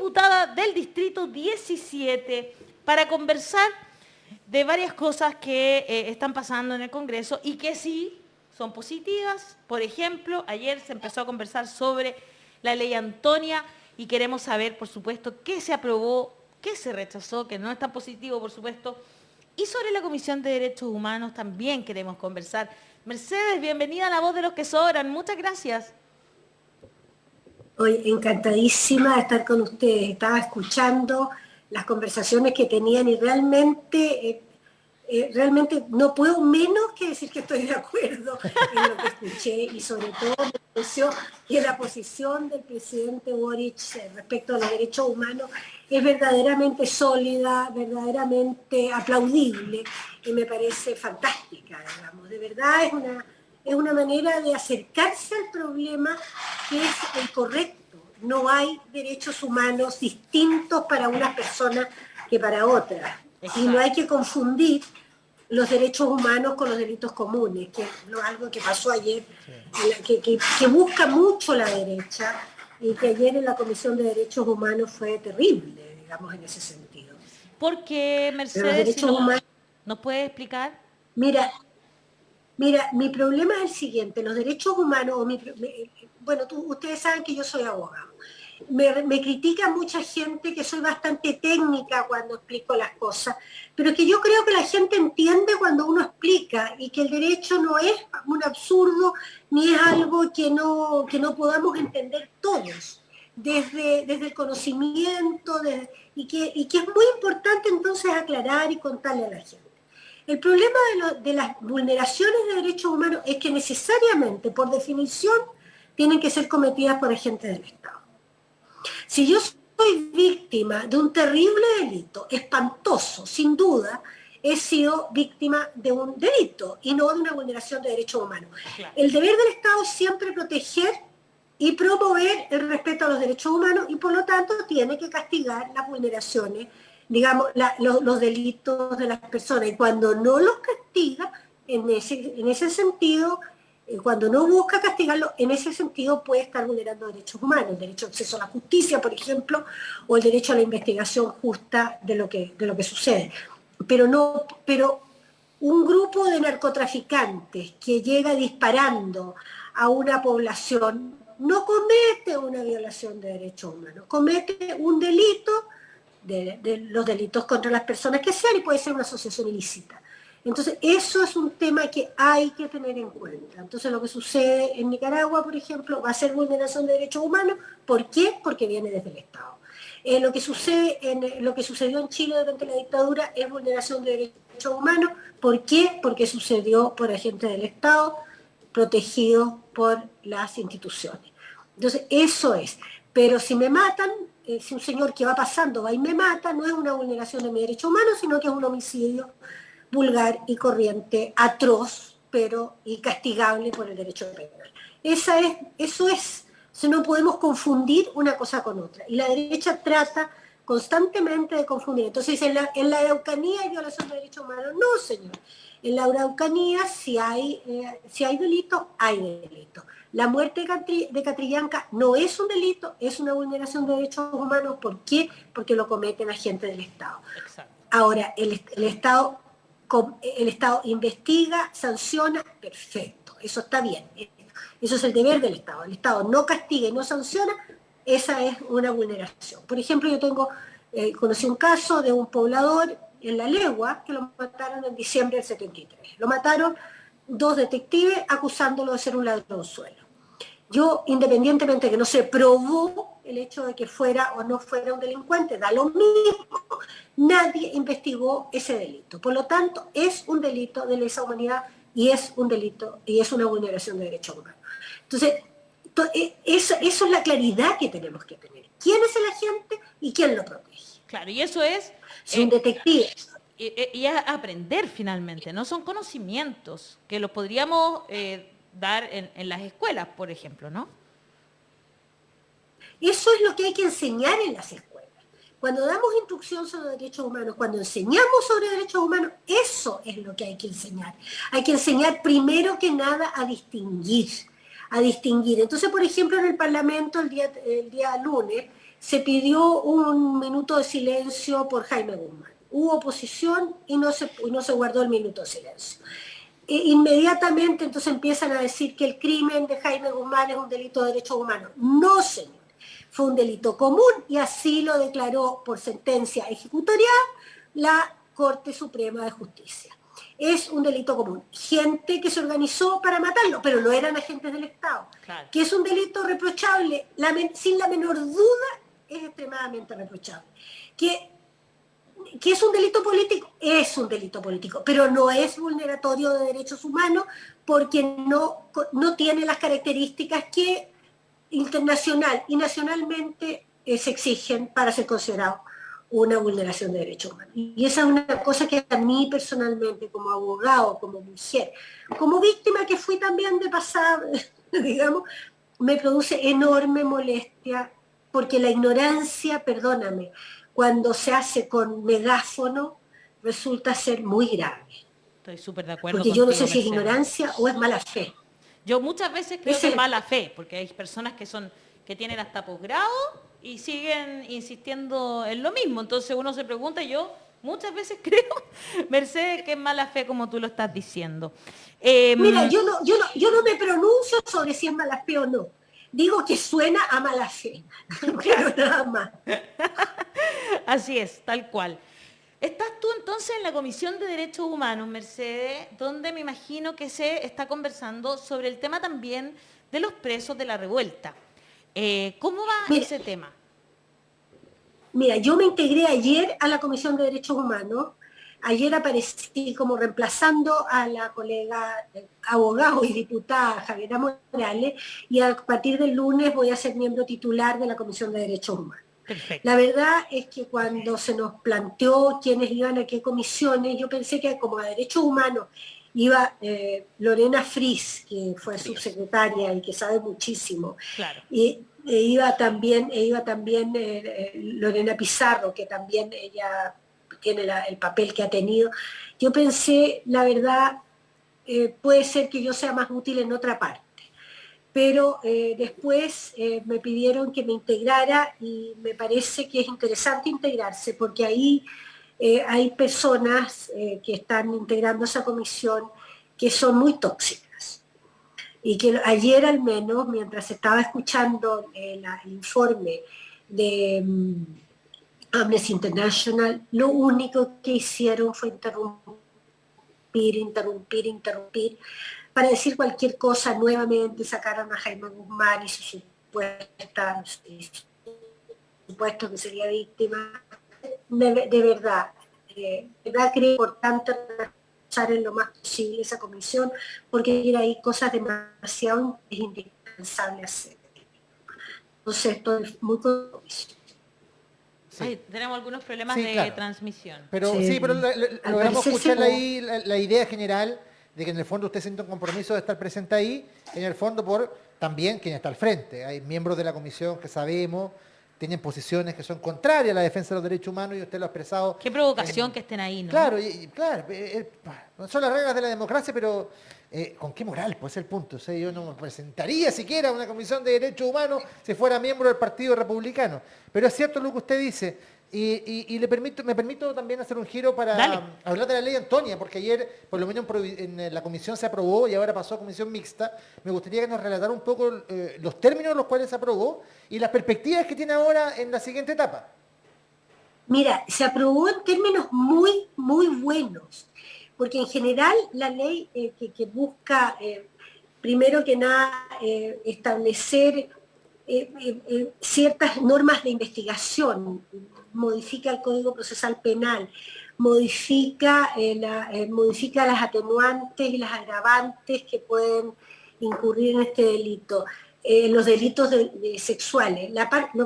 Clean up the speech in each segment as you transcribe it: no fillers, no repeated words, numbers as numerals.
diputada del Distrito 17, para conversar de varias cosas que están pasando en el Congreso y que sí son positivas. Por ejemplo, ayer se empezó a conversar sobre la ley Antonia y queremos saber, por supuesto, qué se aprobó, qué se rechazó, que no es tan positivo, por supuesto. Y sobre la Comisión de Derechos Humanos también queremos conversar. Mercedes, bienvenida a La Voz de los que Sobran. Muchas gracias. Hoy encantadísima de estar con ustedes. Estaba escuchando las conversaciones que tenían y realmente no puedo menos que decir que estoy de acuerdo en lo que escuché y sobre todo me pareció que la posición del presidente Boric respecto a los derechos humanos es verdaderamente sólida, verdaderamente aplaudible y me parece fantástica, digamos. De verdad es una manera de acercarse al problema que es el correcto. No hay derechos humanos distintos para unas personas que para otras. Y no hay que confundir los derechos humanos con los delitos comunes, que es algo que pasó ayer, que busca mucho la derecha, y que ayer en la Comisión de Derechos Humanos fue terrible, digamos, en ese sentido. ¿Por qué, Pero los Mercedes, si derechos humanos... nos puede explicar? Mira, mi problema es el siguiente, los derechos humanos, bueno, ustedes saben que yo soy abogado. Me critica mucha gente que soy bastante técnica cuando explico las cosas, pero que yo creo que la gente entiende cuando uno explica y que el derecho no es un absurdo ni es algo que no podamos entender todos, desde el conocimiento, y que es muy importante entonces aclarar y contarle a la gente. El problema de las vulneraciones de derechos humanos es que necesariamente, por definición, tienen que ser cometidas por agentes del Estado. Si yo soy víctima de un terrible delito, espantoso, sin duda, he sido víctima de un delito y no de una vulneración de derechos humanos. Claro. El deber del Estado es siempre proteger y promover el respeto a los derechos humanos y por lo tanto tiene que castigar las vulneraciones, digamos, los delitos de las personas. Y cuando no los castiga, en ese sentido, cuando no busca castigarlo, en ese sentido puede estar vulnerando derechos humanos, el derecho de acceso a la justicia, por ejemplo, o el derecho a la investigación justa de lo que sucede. Pero un grupo de narcotraficantes que llega disparando a una población no comete una violación de derechos humanos, comete un delito, de los delitos contra las personas que sean, y puede ser una asociación ilícita. Entonces, eso es un tema que hay que tener en cuenta. Entonces, lo que sucede en Nicaragua, por ejemplo, va a ser vulneración de derechos humanos. ¿Por qué? Porque viene desde el Estado. Lo que sucedió en Chile durante la dictadura es vulneración de derechos humanos. ¿Por qué? Porque sucedió por agentes del Estado, protegidos por las instituciones. Entonces, eso es. Pero si me matan, si un señor que va pasando va y me mata, no es una vulneración de mi derecho humano, sino que es un homicidio vulgar y corriente, atroz, pero y castigable por el derecho penal. Eso es. No podemos confundir una cosa con otra. Y la derecha trata constantemente de confundir. Entonces, en la Araucanía hay violación de derechos humanos. No, señor. En la Araucanía, si hay delito, hay delito. La muerte de Catrillanca no es un delito, es una vulneración de derechos humanos. ¿Por qué? Porque lo cometen agentes del Estado. Exacto. Ahora, el Estado investiga, sanciona, perfecto, eso está bien. Eso es el deber del Estado. El Estado no castiga y no sanciona, esa es una vulneración. Por ejemplo, yo conocí un caso de un poblador en La Legua que lo mataron en diciembre del 73. Lo mataron 2 detectives acusándolo de ser un ladronzuelo. Yo, independientemente de que no se probó el hecho de que fuera o no fuera un delincuente, da lo mismo, nadie investigó ese delito. Por lo tanto, es un delito de lesa humanidad y es un delito y es una vulneración de derechos humanos. Entonces, eso es la claridad que tenemos que tener. ¿Quién es el agente y quién lo protege? Claro, y eso es... Si un detective... Y es aprender finalmente, no son conocimientos que los podríamos dar en las escuelas, por ejemplo, ¿no? Eso es lo que hay que enseñar en las escuelas. Cuando damos instrucción sobre derechos humanos, cuando enseñamos sobre derechos humanos, eso es lo que hay que enseñar. Hay que enseñar primero que nada a distinguir. Entonces, por ejemplo, en el Parlamento el día lunes se pidió un minuto de silencio por Jaime Guzmán. Hubo oposición y no se guardó el minuto de silencio. Inmediatamente entonces empiezan a decir que el crimen de Jaime Guzmán es un delito de derechos humanos. No, señor. Fue un delito común y así lo declaró por sentencia ejecutorial la Corte Suprema de Justicia. Es un delito común. Gente que se organizó para matarlo, pero no eran agentes del Estado. Claro. Que es un delito reprochable, sin la menor duda, es extremadamente reprochable. Que es un delito político, es un delito político, pero no es vulneratorio de derechos humanos porque no tiene las características que internacional y nacionalmente se exigen para ser considerado una vulneración de derechos humanos. Y esa es una cosa que a mí personalmente, como abogado, como mujer, como víctima que fui también de pasar, digamos, me produce enorme molestia, porque la ignorancia, perdóname, cuando se hace con megáfono, resulta ser muy grave. Estoy súper de acuerdo porque yo no sé contigo, si es Mercedes. ignorancia o es mala fe. Yo muchas veces creo que es mala fe, porque hay personas que tienen hasta posgrado y siguen insistiendo en lo mismo. Entonces uno se pregunta, y yo muchas veces creo, Mercedes, que es mala fe como tú lo estás diciendo. Mira, yo no me pronuncio sobre si es mala fe o no. Digo que suena a mala fe, pero nada más. Así es, tal cual. Estás tú entonces en la Comisión de Derechos Humanos, Mercedes, donde me imagino que se está conversando sobre el tema también de los presos de la revuelta. ¿Cómo va ese tema? Mira, yo me integré ayer a la Comisión de Derechos Humanos. Ayer aparecí como reemplazando a la colega abogado y diputada Javiera Morales, y a partir del lunes voy a ser miembro titular de la Comisión de Derechos Humanos. Perfecto. La verdad es que cuando se nos planteó quiénes iban a qué comisiones, yo pensé que como a Derechos Humanos iba Lorena Fris, que fue subsecretaria y que sabe muchísimo, claro. y iba también Lorena Pizarro, que también ella tiene el papel que ha tenido. Yo pensé, la verdad, puede ser que yo sea más útil en otra parte. Pero después me pidieron que me integrara y me parece que es interesante integrarse porque ahí hay personas que están integrando esa comisión que son muy tóxicas. Y que ayer al menos, mientras estaba escuchando el informe de Amnesty International, lo único que hicieron fue interrumpir, para decir cualquier cosa. Nuevamente sacaron a Jaime Guzmán y su supuesto que sería víctima. De verdad creo que es importante usar en lo más posible esa comisión, porque hay cosas demasiado indispensables hacer. Entonces estoy muy convencida. Sí. Ay, tenemos algunos problemas de transmisión. Pero logramos escuchar ahí la idea general de que en el fondo usted siente un compromiso de estar presente ahí, en el fondo por también quien está al frente. Hay miembros de la comisión que sabemos, tienen posiciones que son contrarias a la defensa de los derechos humanos y usted lo ha expresado. Qué provocación que estén ahí, ¿no? Claro, no son las reglas de la democracia, pero ¿con qué moral? Pues es el punto. O sea, yo no me presentaría siquiera a una comisión de derechos humanos si fuera miembro del Partido Republicano. Pero es cierto lo que usted dice. Y me permito también hacer un giro para hablar de la ley Antonia, porque ayer, por lo menos en la comisión se aprobó y ahora pasó a comisión mixta. Me gustaría que nos relatara un poco los términos en los cuales se aprobó y las perspectivas que tiene ahora en la siguiente etapa. Mira, se aprobó en términos muy, muy buenos, porque en general la ley que busca, primero que nada, establecer ciertas normas de investigación, modifica el Código Procesal Penal, modifica las atenuantes y las agravantes que pueden incurrir en este delito, los delitos sexuales.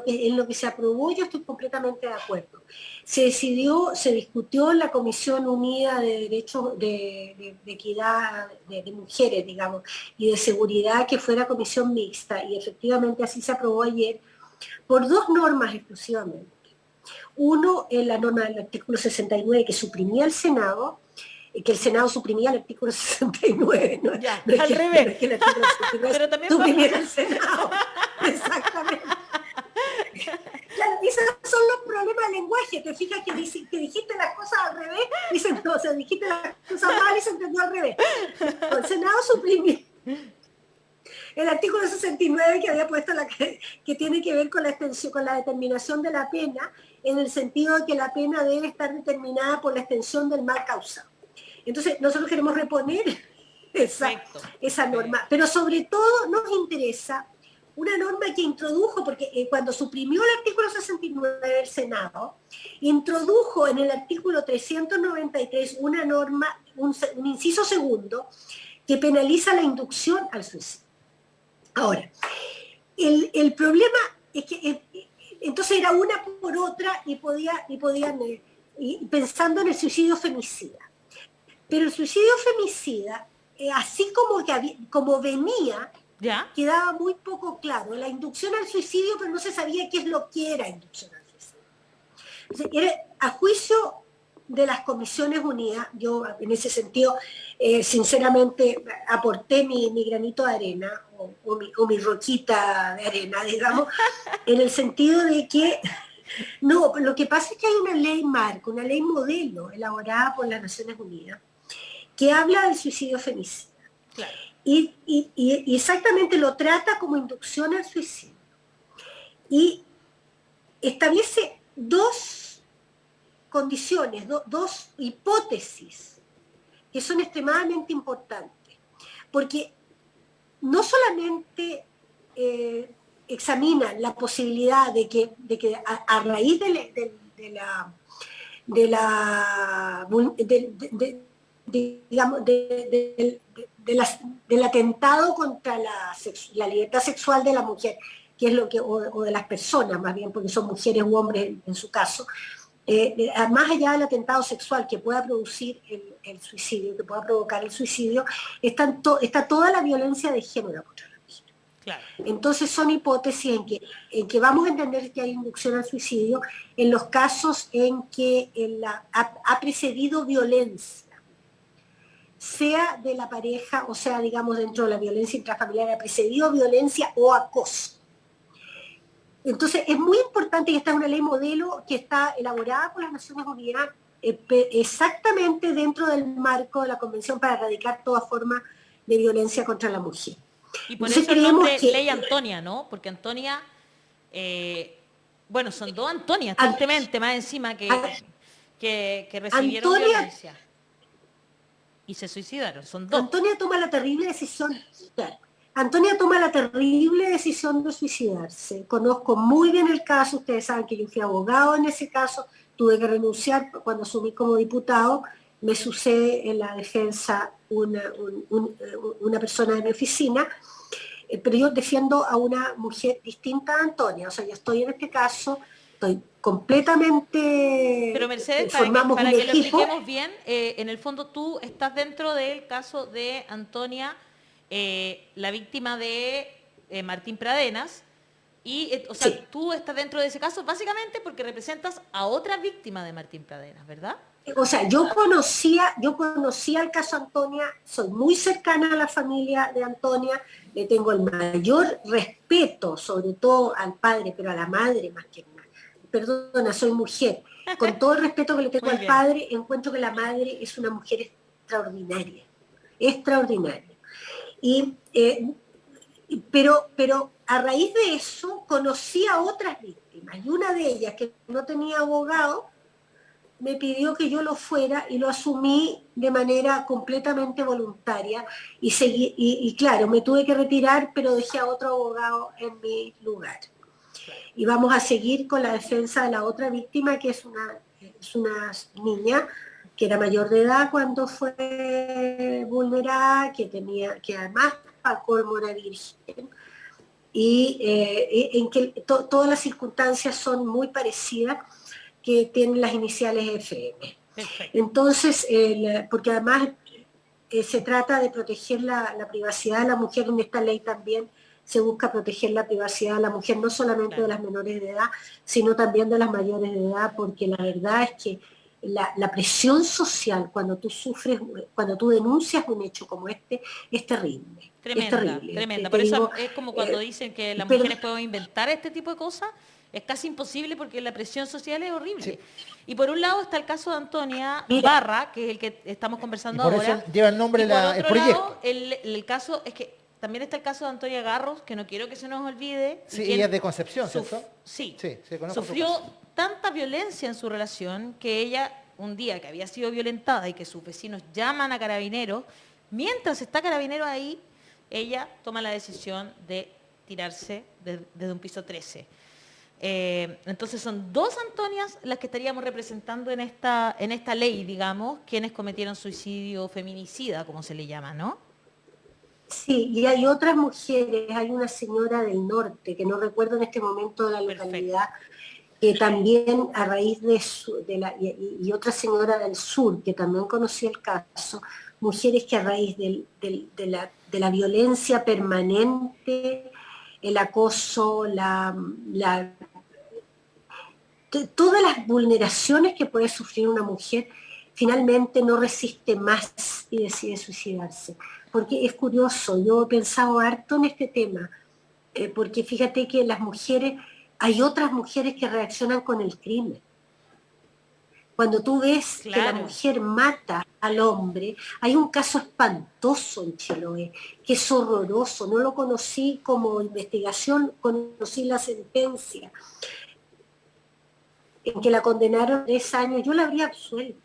En lo que se aprobó yo estoy completamente de acuerdo. Se discutió en la Comisión Unida de Derechos de Equidad de Mujeres, digamos, y de Seguridad, que fue la comisión mixta, y efectivamente así se aprobó ayer, por dos normas exclusivamente. Uno es la norma del artículo 69 que suprimía el Senado, que el Senado suprimía el artículo 69, ¿no? Ya, no al revés. No es que el artículo 69 pero también suprimiera el Senado. Exactamente. esos son los problemas del lenguaje. Te fijas que dijiste las cosas al revés, dicen, no, o sea, dijiste las cosas mal y se entendió al revés. El Senado suprimió el artículo 69 que había puesto que tiene que ver con la extensión, con la determinación de la pena, en el sentido de que la pena debe estar determinada por la extensión del mal causado. Entonces, nosotros queremos reponer esa norma, pero sobre todo nos interesa una norma que introdujo, porque cuando suprimió el artículo 69 del Senado, introdujo en el artículo 393 una norma, un inciso segundo, que penaliza la inducción al suicidio. Ahora, el problema es que entonces era una por otra y podían pensando en el suicidio femicida. Pero el suicidio femicida, así como venía, ¿ya? Quedaba muy poco claro. La inducción al suicidio, pero no se sabía qué es lo que era inducción al suicidio. Entonces, a juicio de las Comisiones Unidas, yo en ese sentido, sinceramente, aporté mi granito de arena, o mi roquita de arena, digamos, en el sentido de que, no, lo que pasa es que hay una ley marco, una ley modelo, elaborada por las Naciones Unidas, que habla del suicidio femicida. Claro. Y exactamente lo trata como inducción al suicidio. Y establece dos condiciones, dos hipótesis que son extremadamente importantes. Porque no solamente examinan la posibilidad de que a raíz del atentado contra la libertad sexual de la mujer, que es lo que, o de las personas más bien, porque son mujeres u hombres en su caso, más allá del atentado sexual que pueda producir el suicidio, que pueda provocar el suicidio, está toda la violencia de género contra la mujer. Claro. Entonces son hipótesis en que vamos a entender que hay inducción al suicidio en los casos en que ha precedido violencia, sea de la pareja, o sea, digamos, dentro de la violencia intrafamiliar, ha precedido violencia o acoso. Entonces, es muy importante, y esta es una ley modelo que está elaborada por las Naciones Unidas exactamente dentro del marco de la Convención para erradicar toda forma de violencia contra la mujer. Y por Entonces, eso el nombre que, Ley Antonia, ¿no? Porque Antonia, bueno, son dos Antonias, tristemente, más encima que recibieron violencia. Y se suicidaron, son dos. Antonia toma la terrible decisión de suicidarse. Conozco muy bien el caso, ustedes saben que yo fui abogado en ese caso, tuve que renunciar cuando asumí como diputado, me sucede en la defensa una persona de mi oficina, pero yo defiendo a una mujer distinta a Antonia, o sea, yo estoy en este caso, estoy completamente... Pero Mercedes, formamos para un que lo equipo. expliquemos bien, en el fondo tú estás dentro del caso de Antonia, la víctima de Martín Pradenas, y o sea, sí, tú estás dentro de ese caso básicamente porque representas a otra víctima de Martín Pradenas, ¿verdad? O sea, yo conocía el caso Antonia, soy muy cercana a la familia de Antonia, le tengo el mayor respeto, sobre todo al padre, pero a la madre más que nada. Perdona, soy mujer. Con todo el respeto que le tengo al padre, encuentro que la madre es una mujer extraordinaria. Pero a raíz de eso conocí a otras víctimas, y una de ellas, que no tenía abogado, me pidió que yo lo fuera y lo asumí de manera completamente voluntaria y seguí, y claro, me tuve que retirar, pero dejé a otro abogado en mi lugar. Y vamos a seguir con la defensa de la otra víctima, que es una niña que era mayor de edad cuando fue vulnerada, que además al colmo era virgen, y en que todas las circunstancias son muy parecidas, que tienen las iniciales FM. Perfecto. Entonces, porque además se trata de proteger la privacidad de la mujer, en esta ley también se busca proteger la privacidad de la mujer, no solamente de las menores de edad, sino también de las mayores de edad, porque la verdad es que la presión social cuando tú denuncias un hecho como este, es terrible. Tremenda, es terrible. tremenda. Por eso es como cuando dicen que las mujeres pueden inventar este tipo de cosas. es casi imposible porque la presión social es horrible. Sí. Y por un lado está el caso de Antonia Mira. Barra, que es el que estamos Y conversando por ahora. eso lleva el nombre Y por el otro proyecto. lado, el caso es que también está el caso de Antonia Garros, que no quiero que se nos olvide. Sí, y quien ella es de Concepción, ¿cierto? Sí, Sí, conozco su sufrió caso. tanta violencia en su relación que ella, un día que había sido violentada y que sus vecinos llaman a carabineros, mientras está carabinero ahí, ella toma la decisión de tirarse desde un piso 13. Entonces son dos Antonias las que estaríamos representando en esta ley, digamos, quienes cometieron suicidio feminicida, como se le llama, ¿no? Sí, y hay otras mujeres, hay una señora del norte, que no recuerdo en este momento la localidad, que también a raíz y otra señora del sur, que también conocí el caso, mujeres que a raíz de la violencia permanente, el acoso, todas las vulneraciones que puede sufrir una mujer, finalmente no resiste más y decide suicidarse. Porque es curioso, yo he pensado harto en este tema, porque fíjate que las mujeres, hay otras mujeres que reaccionan con el crimen. Cuando tú ves que la mujer mata al hombre, hay un caso espantoso en Chiloé, que es horroroso, no lo conocí como investigación, conocí la sentencia, en que la condenaron a 3 años, yo la habría absuelto.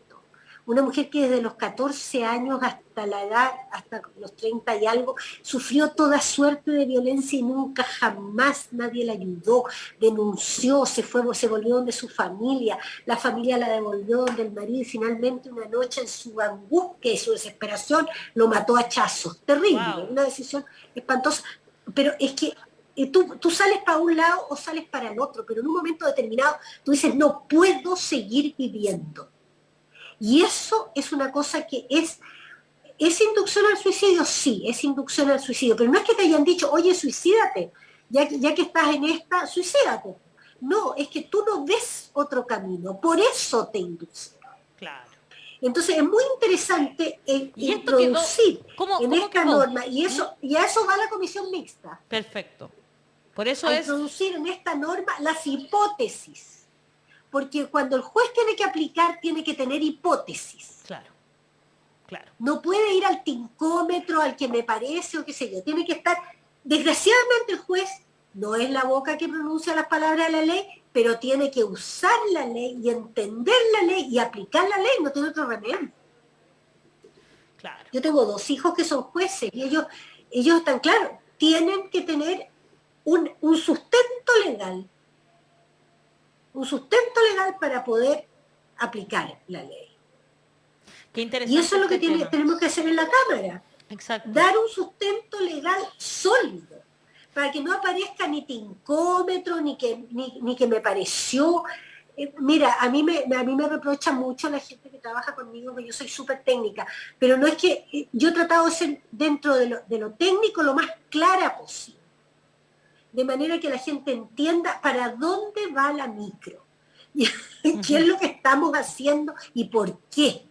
Una mujer que desde los 14 años hasta la edad, hasta los 30 y algo, sufrió toda suerte de violencia y nunca jamás nadie la ayudó, denunció, se volvió donde su familia, la familia la devolvió donde el marido y finalmente una noche en su angustia y su desesperación lo mató a hachazos. Terrible, wow. Una decisión espantosa. Pero es que tú sales para un lado o sales para el otro, pero en un momento determinado tú dices, no puedo seguir viviendo. Y eso es una cosa que ¿es inducción al suicidio? Sí, es inducción al suicidio, pero no es que te hayan dicho, oye, suicídate, ya que estás en esta, suicídate. No, es que tú no ves otro camino, por eso te induce. Claro. Entonces es muy interesante introducir en esta norma, y a eso va la comisión mixta. Perfecto. Por eso introducir en esta norma las hipótesis. Porque cuando el juez tiene que aplicar, tiene que tener hipótesis. Claro, claro. No puede ir al tincómetro, al que me parece o qué sé yo. Tiene que estar, desgraciadamente el juez no es la boca que pronuncia las palabras de la ley, pero tiene que usar la ley y entender la ley y aplicar la ley, no tiene otro remedio. Claro. Yo tengo 2 hijos que son jueces y ellos están claros, tienen que tener un sustento legal. Un sustento legal para poder aplicar la ley. Qué interesante. Y eso es lo que tenemos que hacer en la Cámara. Exacto. Dar un sustento legal sólido, para que no aparezca ni tincómetro, ni que me pareció. Mira, a mí me reprocha mucho la gente que trabaja conmigo, que yo soy súper técnica, pero no es que yo he tratado de ser dentro de lo técnico lo más clara posible. De manera que la gente entienda para dónde va la micro, y qué es lo que estamos haciendo y por qué.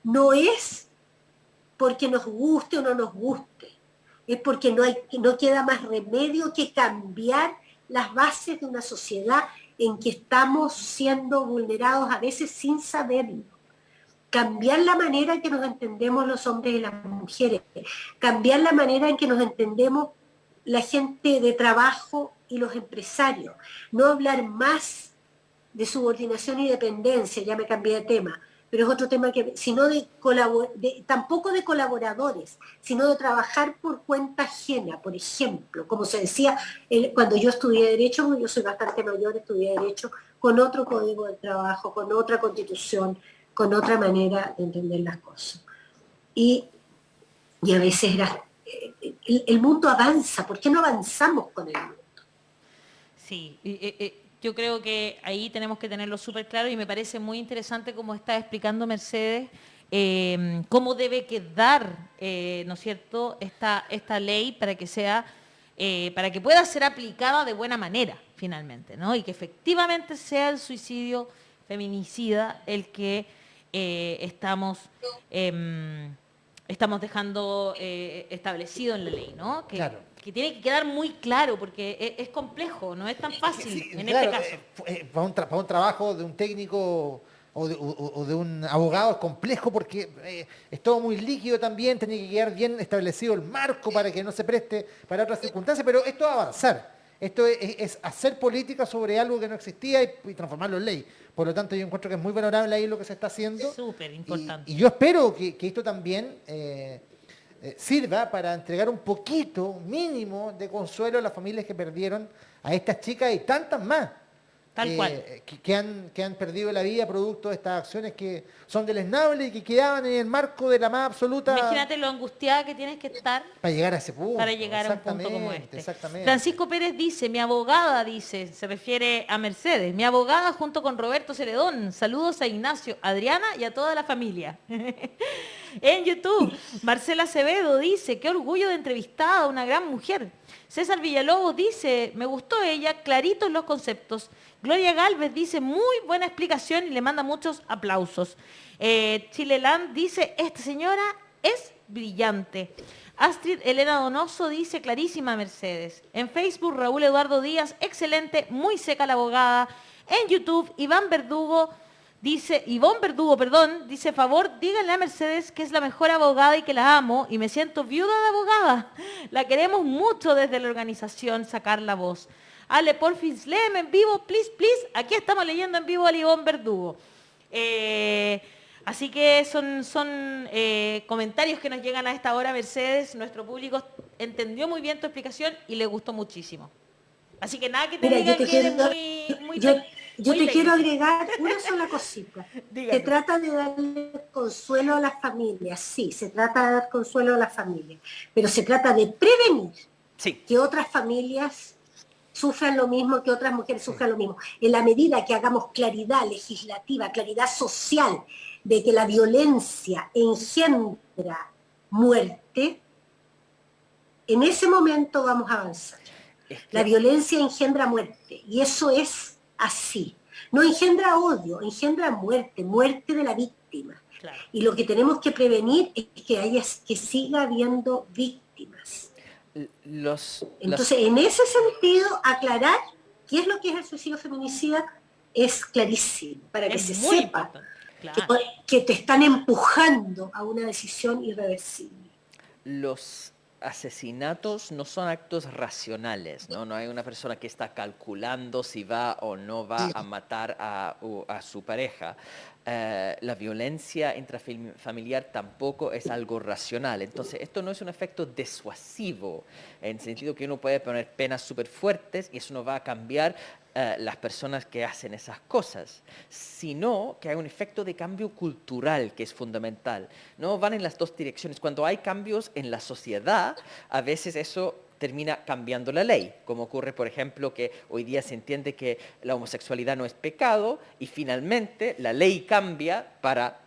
No es porque nos guste o no nos guste, es porque no queda más remedio que cambiar las bases de una sociedad en que estamos siendo vulnerados a veces sin saberlo. Cambiar la manera en que nos entendemos los hombres y las mujeres, cambiar la manera en que nos entendemos la gente de trabajo y los empresarios. No hablar más de subordinación y dependencia, ya me cambié de tema, pero es otro tema sino tampoco de colaboradores, sino de trabajar por cuenta ajena, por ejemplo, como se decía cuando yo estudié Derecho, yo soy bastante mayor, estudié Derecho, con otro código de trabajo, con otra constitución, con otra manera de entender las cosas. Y a veces el mundo avanza, ¿por qué no avanzamos con el mundo? Sí, yo creo que ahí tenemos que tenerlo súper claro y me parece muy interesante como está explicando Mercedes, cómo debe quedar, ¿no es cierto?, esta ley para que pueda ser aplicada de buena manera, finalmente, ¿no? Y que efectivamente sea el suicidio feminicida el que estamos dejando establecido en la ley, ¿no? Claro. que tiene que quedar muy claro, porque es complejo, no es tan fácil Sí, en claro, este caso. para un trabajo de un técnico o de un abogado es complejo porque es todo muy líquido también, tiene que quedar bien establecido el marco para que no se preste para otras circunstancias, pero esto va a avanzar. Esto es hacer política sobre algo que no existía y transformarlo en ley. Por lo tanto, yo encuentro que es muy valorable ahí lo que se está haciendo. Súper importante. Y yo espero que esto también sirva para entregar un poquito, mínimo, de consuelo a las familias que perdieron a estas chicas y tantas más Tal cual. que han perdido la vida producto de estas acciones que son deleznables y que quedaban en el marco de la más absoluta... Imagínate lo angustiada que tienes que estar Para llegar a ese punto. para llegar a un punto como Exactamente, este. exactamente. Francisco Pérez dice, mi abogada, dice, se refiere a Mercedes, mi abogada junto con Roberto Celedón, saludos a Ignacio, Adriana y a toda la familia. En YouTube, Marcela Acevedo dice, qué orgullo de entrevistada a una gran mujer. César Villalobos dice, me gustó ella, claritos los conceptos. Gloria Galvez dice, muy buena explicación y le manda muchos aplausos. Chileland dice, esta señora es brillante. Astrid Elena Donoso dice, clarísima Mercedes. En Facebook, Raúl Eduardo Díaz, excelente, muy seca la abogada. En YouTube, Ivonne Verdugo, dice, favor, díganle a Mercedes que es la mejor abogada y que la amo y me siento viuda de abogada. La queremos mucho desde la organización Sacar la Voz. Ale, porfis, léeme en vivo, please, please. Aquí estamos leyendo en vivo a Ivonne Verdugo. Así que son comentarios que nos llegan a esta hora, Mercedes. Nuestro público entendió muy bien tu explicación y le gustó muchísimo. Así que nada que te digan que eres yo te quiero agregar una sola cosita. Dígame. Se trata de darle consuelo a las familias, sí, se trata de dar consuelo a las familias, pero se trata de prevenir que otras familias sufran lo mismo, que otras mujeres sufran lo mismo. En la medida que hagamos claridad legislativa, claridad social, de que la violencia engendra muerte, en ese momento vamos a avanzar. La violencia engendra muerte, y eso es así. No engendra odio, engendra muerte, muerte de la víctima. Claro. Y lo que tenemos que prevenir es que siga habiendo víctimas. Entonces, en ese sentido, aclarar qué es lo que es el suicidio feminicida es clarísimo, para que se sepa que te están empujando a una decisión irreversible. Los asesinatos no son actos racionales, ¿no? No hay una persona que está calculando si va o no va a matar a su pareja. La violencia intrafamiliar tampoco es algo racional. Entonces, esto no es un efecto disuasivo, en el sentido que uno puede poner penas súper fuertes y eso no va a cambiar las personas que hacen esas cosas, sino que hay un efecto de cambio cultural que es fundamental. No van en las dos direcciones. Cuando hay cambios en la sociedad, a veces eso termina cambiando la ley, como ocurre, por ejemplo, que hoy día se entiende que la homosexualidad no es pecado y finalmente la ley cambia para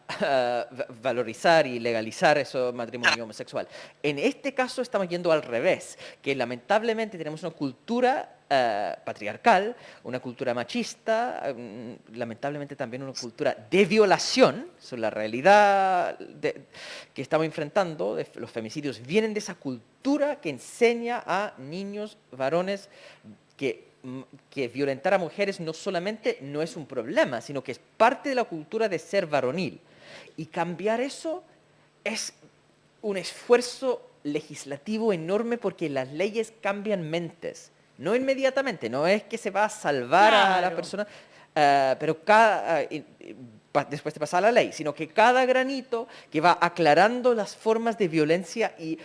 valorizar y legalizar ese matrimonio homosexual. En este caso estamos yendo al revés, que lamentablemente tenemos una cultura patriarcal, una cultura machista, lamentablemente también una cultura de violación. So, la realidad que estamos enfrentando, de los femicidios, vienen de esa cultura que enseña a niños, varones, que violentar a mujeres no solamente no es un problema, sino que es parte de la cultura de ser varonil. Y cambiar eso es un esfuerzo legislativo enorme porque las leyes cambian mentes. No inmediatamente, no es que se va a salvar a la persona, pero después de pasar la ley, sino que cada granito que va aclarando las formas de violencia y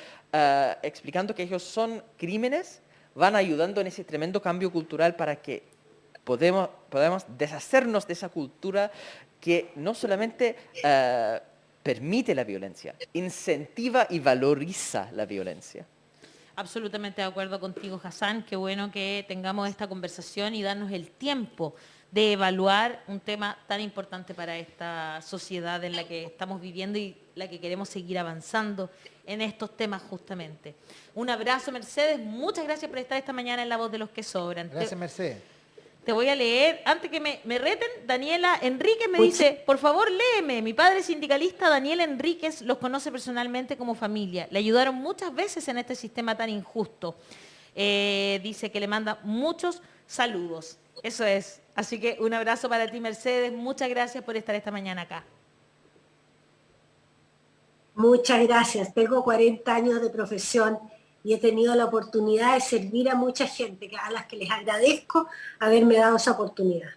explicando que ellos son crímenes, van ayudando en ese tremendo cambio cultural para que podamos deshacernos de esa cultura que no solamente permite la violencia, incentiva y valoriza la violencia. Absolutamente de acuerdo contigo, Hassan. Qué bueno que tengamos esta conversación y darnos el tiempo de evaluar un tema tan importante para esta sociedad en la que estamos viviendo y la que queremos seguir avanzando en estos temas justamente. Un abrazo, Mercedes. Muchas gracias por estar esta mañana en La Voz de los que Sobran. Gracias, Mercedes. Te voy a leer, antes que me reten, Daniela Enríquez me dice, por favor léeme, mi padre sindicalista Daniel Enríquez los conoce personalmente como familia, le ayudaron muchas veces en este sistema tan injusto. Dice que le manda muchos saludos, eso es. Así que un abrazo para ti, Mercedes, muchas gracias por estar esta mañana acá. Muchas gracias, tengo 40 años de profesión y he tenido la oportunidad de servir a mucha gente, a las que les agradezco haberme dado esa oportunidad.